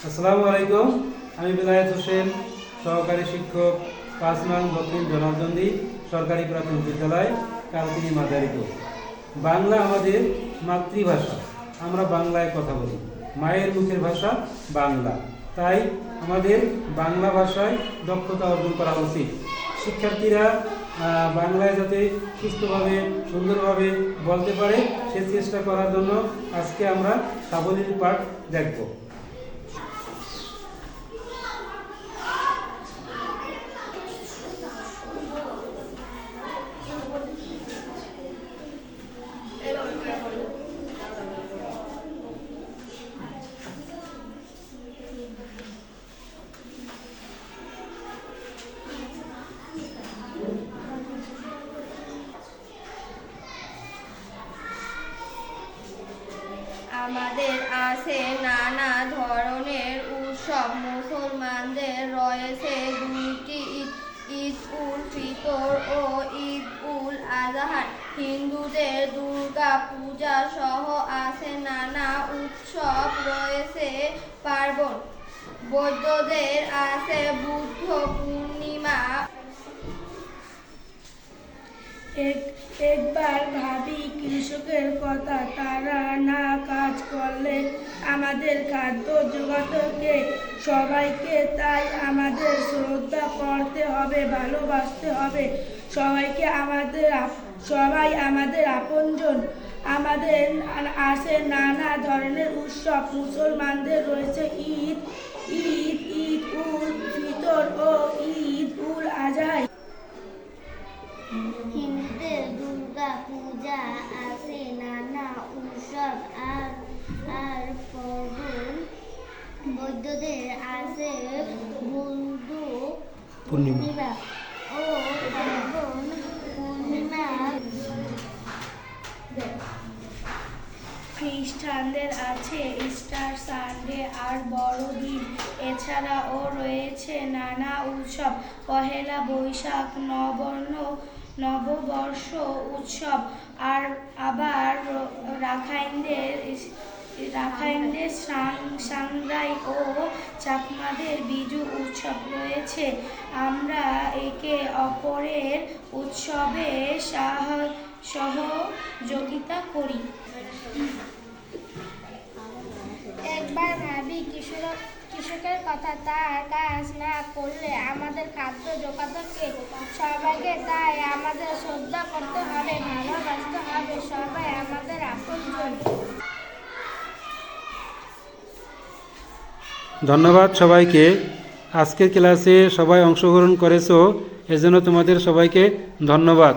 আসসালামু আলাইকুম। আমি বেলায়েত হোসেন, সহকারী শিক্ষক ৫ নং দক্ষিণ জনার্দনদী সরকারি প্রাথমিক বিদ্যালয়, কালকিনি মাদারীপুর। বাংলা আমাদের মাতৃভাষা, আমরা বাংলায় কথা বলি, মায়ের মুখের ভাষা বাংলা। তাই আমাদের বাংলা ভাষায় দক্ষতা অর্জন করা উচিত। শিক্ষার্থীরা বাংলায় যাতে সুস্থভাবে সুন্দরভাবে বলতে পারে সে চেষ্টা করার জন্য আজকে আমরা সাবলীল পাঠ দেখব। আমাদের আছে নানা ধরনের উৎসব। মুসলমানদের রয়েছে দুইটি ঈদ উল ফিতর ও ঈদ উল আজহা। হিন্দুদের দুর্গা পূজা সহ আছে নানা উৎসব, রয়েছে পার্বণ। বৌদ্ধদের আছে বুদ্ধ পূর্ণিমা। একবার ভাবি কৃষকের কথা, তারা না কাজ করলে আমাদের খাদ্য জোগাতে কে? সবাইকে তাই আমাদের শ্রদ্ধা করতে হবে, ভালোবাসতে হবে সবাই আমাদের আপনজন। আমাদের আছে নানা ধরনের উৎসব। মুসলমানদের রয়েছে ঈদ উল ফিতর ও ঈদ উল আজহা। হিন্দুদের দুর্গা পূজা আছে নানা উৎসব আর পার্বণ। বৌদ্ধদের আছে বুদ্ধ পূর্ণিমা ও পার্বণ পূর্ণিমা। খ্রিস্টানদের আছে ইস্টার সানডে আর বড়দিন। এছাড়াও রয়েছে নানা উৎসব, পহেলা বৈশাখ, নববর্ষ উৎসব, আর আবার রাখাইনদের সাংগ্রাই ও চাকমাদের বিজু উৎসব রয়েছে। আমরা একে অপরের উৎসবে সহযোগিতা করি। একবার ভাবি কৃষকের কথা, তার কাজ না করলে আমাদের খাদ্য জোগাতে কে? সবাইকে তাই আমাদের শ্রদ্ধা করতে হবে, ভালোবাসতে হবে, সবাই আমাদের আপনজন। ধন্যবাদ সবাইকে। আজকের ক্লাসে সবাই অংশগ্রহণ করেছো, এজন্য তোমাদের সবাইকে ধন্যবাদ।